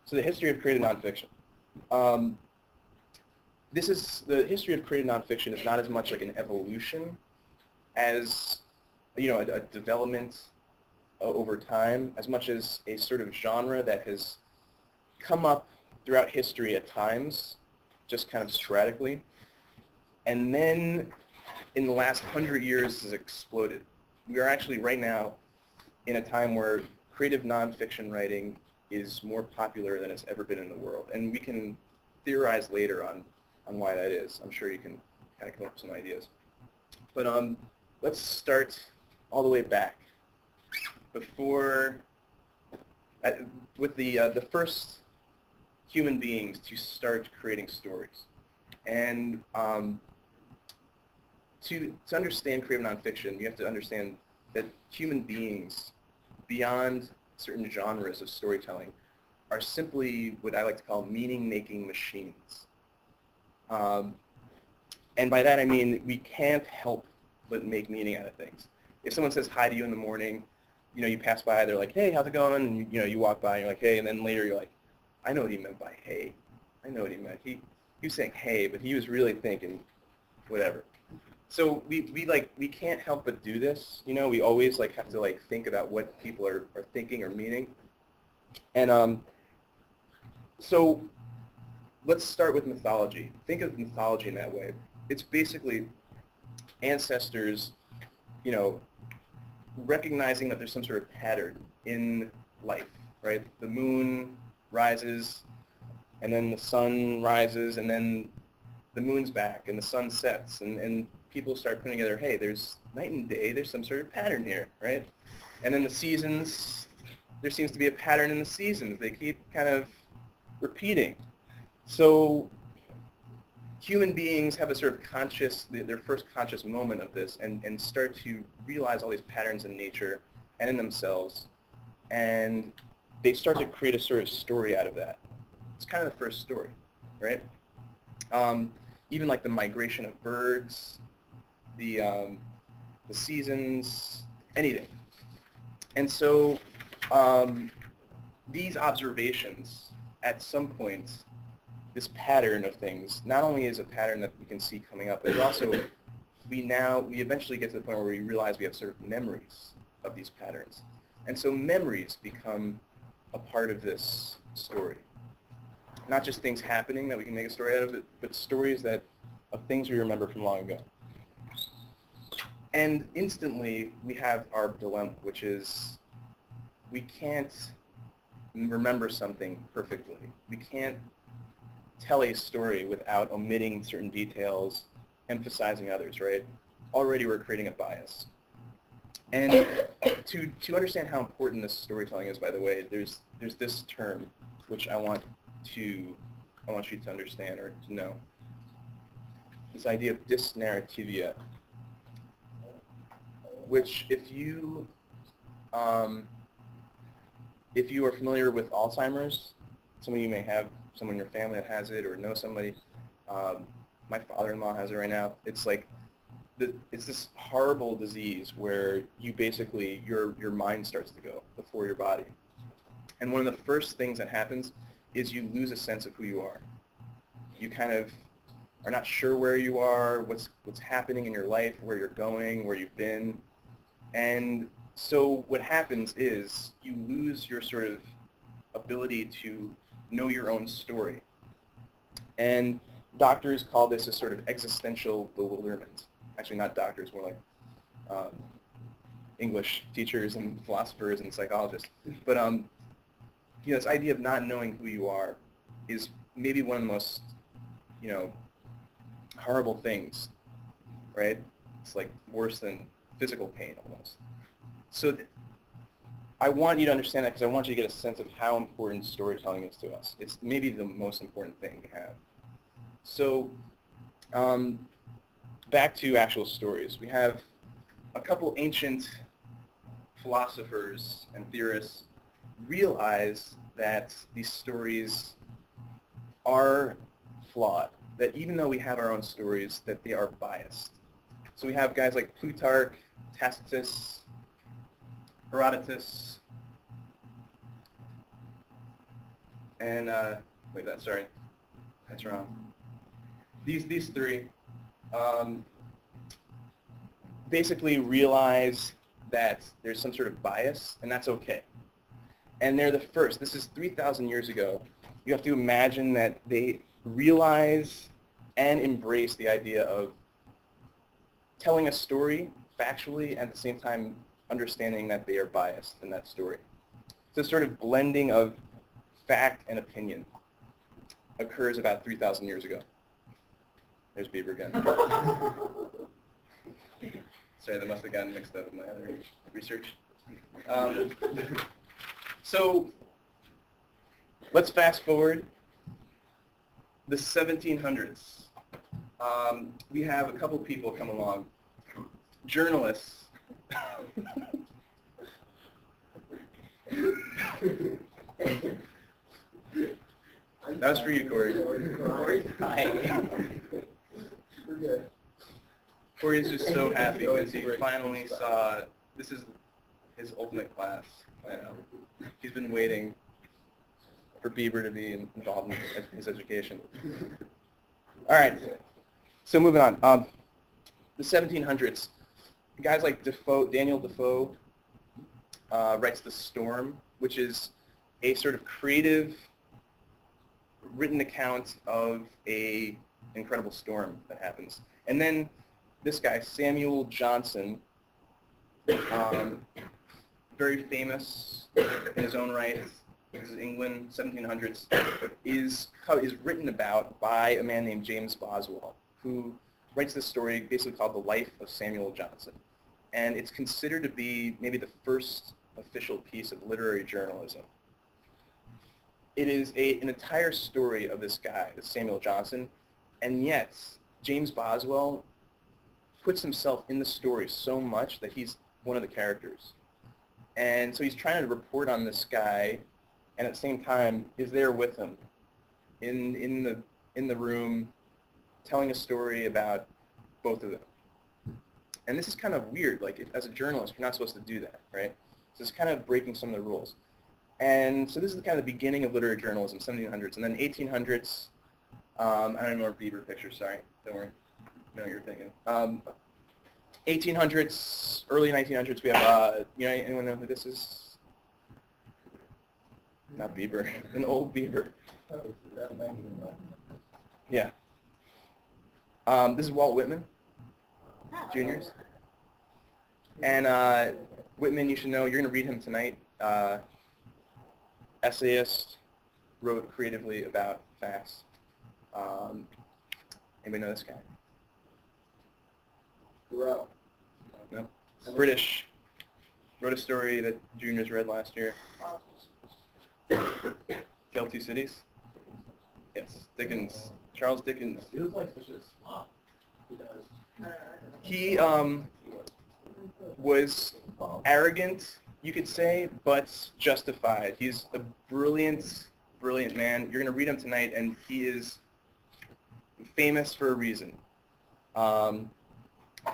So the history of creative nonfiction. Um, this is the history of creative nonfiction is not as much like an evolution as a development over time, as much as a sort of genre that has come up throughout history at times, just kind of sporadically, and then in the last 100 years has exploded. We are actually right now in a time where creative nonfiction writing is more popular than it's ever been in the world. And we can theorize later on why that is. I'm sure you can kind of come up with some ideas. But let's start all the way back. With the first human beings to start creating stories. And to understand creative nonfiction, you have to understand that human beings, beyond certain genres of storytelling, are simply what I like to call meaning-making machines. And by that I mean we can't help but make meaning out of things. If someone says hi to you in the morning, you pass by, they're like, hey, how's it going? And you walk by and you're like, hey, and then later you're like, I know what he meant by hey. I know what he meant. He was saying hey, but he was really thinking whatever. So we can't help but do this. We always have to think about what people are thinking or meaning. And so let's start with mythology. Think of mythology in that way. It's basically ancestors, recognizing that there's some sort of pattern in life, right? The moon rises, and then the sun rises, and then the moon's back, and the sun sets, and people start putting together, hey, there's night and day, there's some sort of pattern here, right? And then the seasons, there seems to be a pattern in the seasons. They keep kind of repeating. So human beings have a sort of their first conscious moment of this and start to realize all these patterns in nature and in themselves. And they start to create a sort of story out of that. It's kind of the first story, right? Even like the migration of birds, the seasons, anything. And so these observations, at some point, this pattern of things, not only is a pattern that we can see coming up, but it also, we eventually get to the point where we realize we have sort of memories of these patterns. And so memories become a part of this story. Not just things happening that we can make a story out of, but stories of things we remember from long ago. And instantly, we have our dilemma, which is we can't remember something perfectly. We can't tell a story without omitting certain details, emphasizing others, right? Already we're creating a bias. And to understand how important this storytelling is, by the way, there's this term which I want you to understand or to know. This idea of dysnarrativia, which if you are familiar with Alzheimer's, some of you may have someone in your family that has it or know somebody. My father-in-law has it right now. It's it's this horrible disease where you basically, your mind starts to go before your body. And one of the first things that happens is you lose a sense of who you are. You kind of are not sure where you are, what's happening in your life, where you're going, where you've been. And so what happens is you lose your sort of ability to know your own story. And doctors call this a sort of existential bewilderment. Actually, not doctors, more like English teachers and philosophers and psychologists. But this idea of not knowing who you are is maybe one of the most, horrible things, right? It's like worse than physical pain almost. So I want you to understand that because I want you to get a sense of how important storytelling is to us. It's maybe the most important thing we have. So back to actual stories. We have a couple ancient philosophers and theorists realize that these stories are flawed, that even though we have our own stories, that they are biased. So we have guys like Plutarch, Tacitus, Herodotus, And sorry, that's wrong. These three basically realize that there's some sort of bias, and that's okay. And they're the first. This is 3,000 years ago. You have to imagine that they realize and embrace the idea of telling a story factually, at the same time understanding that they are biased in that story. So this sort of blending of fact and opinion occurs about 3,000 years ago. There's Beaver again. Sorry, that must have gotten mixed up with my other research. So let's fast forward. The 1700s. We have a couple people come along. Journalists. That was for you, Corey. Hi. Corey is just so happy because he finally saw, this is his ultimate class. He's been waiting for Bieber to be involved in his education. All right, so moving on. The 1700s, guys like Defoe, Daniel Defoe writes The Storm, which is a sort of creative written account of an incredible storm that happens. And then this guy, Samuel Johnson, very famous in his own right, this is England, 1700s, is written about by a man named James Boswell, who writes this story basically called The Life of Samuel Johnson. And it's considered to be maybe the first official piece of literary journalism. It is an entire story of this guy, this Samuel Johnson, and yet James Boswell puts himself in the story so much that he's one of the characters. And so he's trying to report on this guy, and at the same time is there with him in the room, telling a story about both of them. And this is kind of weird. Like, as a journalist, you're not supposed to do that, right? So it's kind of breaking some of the rules. And so this is kind of the beginning of literary journalism, 1700s. And then 1800s, I don't know more Bieber pictures, sorry. Don't worry. I know what you're thinking. 1800s, early 1900s, we have, anyone know who this is? Not Bieber, an old Bieber. Yeah. This is Walt Whitman, Jr.'s. And Whitman, you should know, you're going to read him tonight. Essayist, wrote creatively about facts. Anybody know this guy? No. British. Wrote a story that juniors read last year. Tale Cities? Yes. Dickens. Charles Dickens. He looks like such a slop. He does. He was arrogant, you could say, but justified. He's a brilliant, brilliant man. You're going to read him tonight, and he is famous for a reason.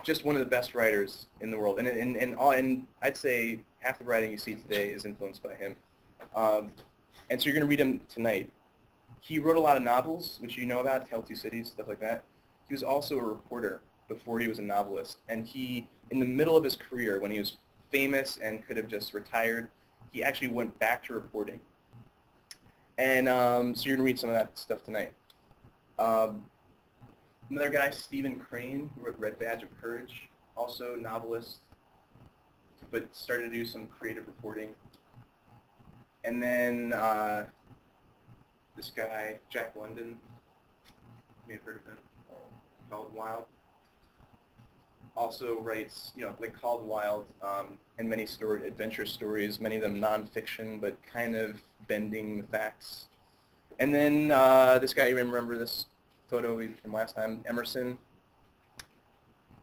Just one of the best writers in the world. And I'd say half the writing you see today is influenced by him. And so you're going to read him tonight. He wrote a lot of novels, which you know about, Tale Cities, stuff like that. He was also a reporter before he was a novelist. And he, in the middle of his career, when he was famous and could have just retired, he actually went back to reporting. And so you're going to read some of that stuff tonight. Another guy, Stephen Crane, who wrote Red Badge of Courage, also novelist, but started to do some creative reporting. And then this guy, Jack London, you may have heard of him, Called Wild. Also writes, like Called Wild, and many adventure stories, many of them nonfiction, but kind of bending the facts. And then this guy, you remember this photo from last time, Emerson.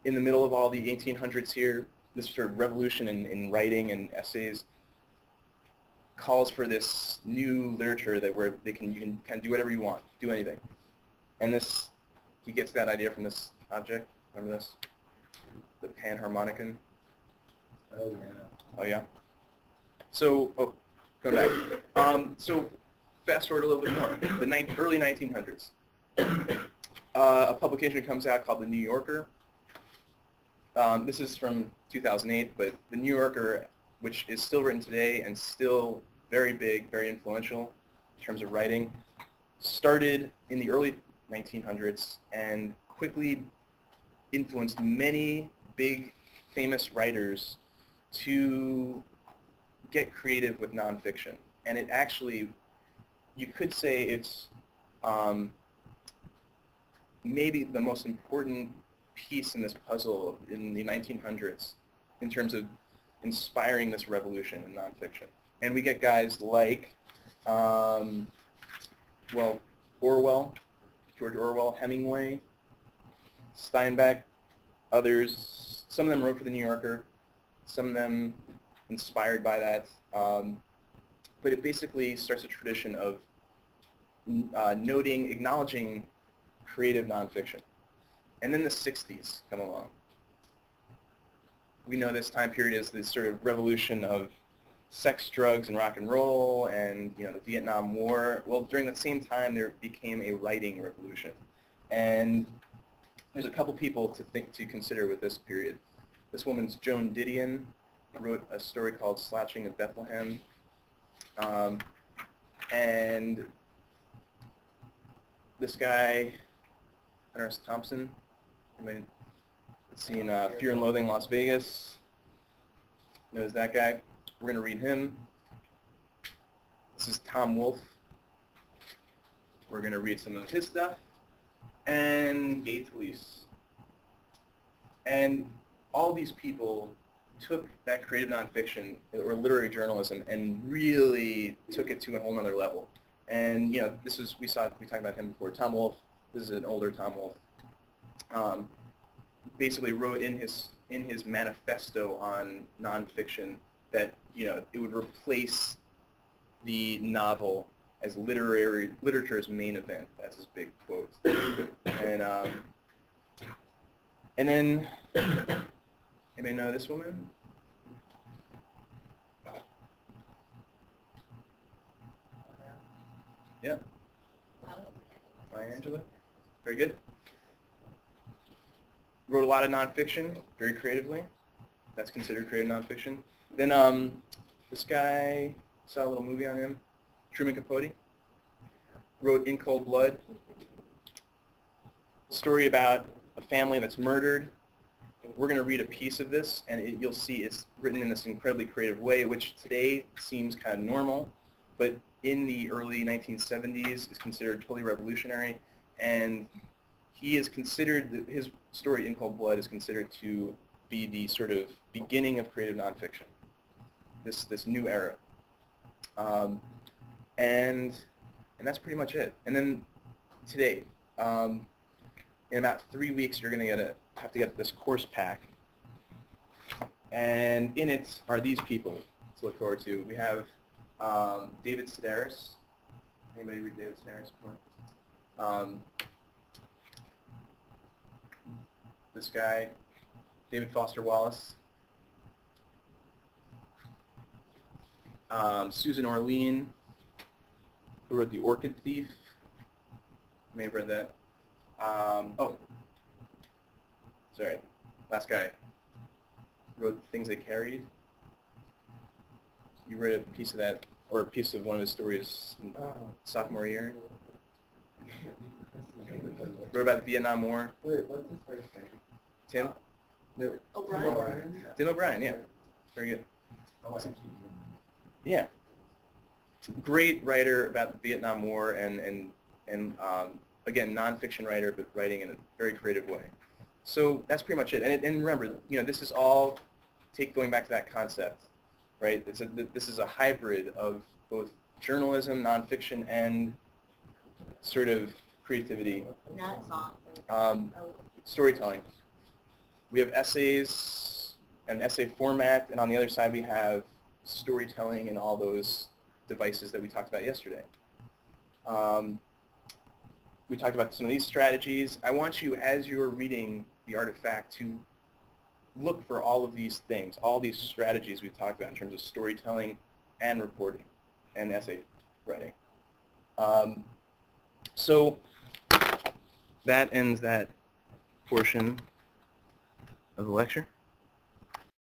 In the middle of all the 1800s here, this sort of revolution in writing and essays calls for this new literature that where you can kind of do whatever you want, do anything. And he gets that idea from this object. Remember this? The panharmonicon. Oh yeah. So, go back. So fast forward a little bit more. The early 1900s. A publication comes out called The New Yorker. This is from 2008, but The New Yorker, which is still written today and still very big, very influential in terms of writing, started in the early 1900s and quickly influenced many big, famous writers to get creative with nonfiction. And it actually, you could say it's maybe the most important piece in this puzzle in the 1900s in terms of inspiring this revolution in nonfiction. And we get guys like, well, Orwell, George Orwell, Hemingway, Steinbeck, others. Some of them wrote for The New Yorker, some of them inspired by that. But it basically starts a tradition of noting, acknowledging creative nonfiction. And then the 60s come along. We know this time period as this sort of revolution of sex, drugs, and rock and roll, and the Vietnam War. Well, during that same time, there became a writing revolution. And there's a couple people to consider with this period. This woman's Joan Didion, wrote a story called Slouching of Bethlehem. And this guy, Hunter S. Thompson, anybody seen Fear and Loathing in Las Vegas? Knows that guy? We're going to read him. This is Tom Wolfe. We're going to read some of his stuff. And Gay Talese. And all these people took that creative nonfiction or literary journalism and really took it to a whole nother level. And this is we talked about him before. Tom Wolfe. This is an older Tom Wolfe. Basically wrote in his manifesto on nonfiction that it would replace the novel as literature's main event. That's his big quote. And then anybody know this woman? Yeah. Maya Angelou. Very good. Wrote a lot of nonfiction, very creatively. That's considered creative nonfiction. Then this guy, saw a little movie on him, Truman Capote. Wrote In Cold Blood. Story about a family that's murdered. We're going to read a piece of this, and you'll see it's written in this incredibly creative way, which today seems kind of normal, but in the early 1970s is considered totally revolutionary, and he is considered, his story In Cold Blood is considered to be the sort of beginning of creative nonfiction, this new era. And that's pretty much it. And then today, in about 3 weeks, you're going to have to get this course pack. And in it are these people to look forward to. We have David Sedaris. Anybody read David Sedaris before? This guy, David Foster Wallace. Susan Orlean, who wrote The Orchid Thief. You may have read that. Sorry, last guy wrote Things They Carried. You read a piece of that, or a piece of one of his stories sophomore year. Wrote about the Vietnam War. Wait, what's his first name? Tim? No. O'Brien? Tim O'Brien, yeah. Very good. Yeah. Great writer about the Vietnam War and again, nonfiction writer, but writing in a very creative way. So that's pretty much it. And remember, this is all going back to that concept, right? This is a hybrid of both journalism, nonfiction, and sort of creativity. Not Storytelling. We have essays, an essay format, and on the other side we have storytelling and all those devices that we talked about yesterday. We talked about some of these strategies. I want you, as you're reading the artifact, to look for all of these things, all these strategies we've talked about in terms of storytelling and reporting and essay writing. So that ends that portion of the lecture.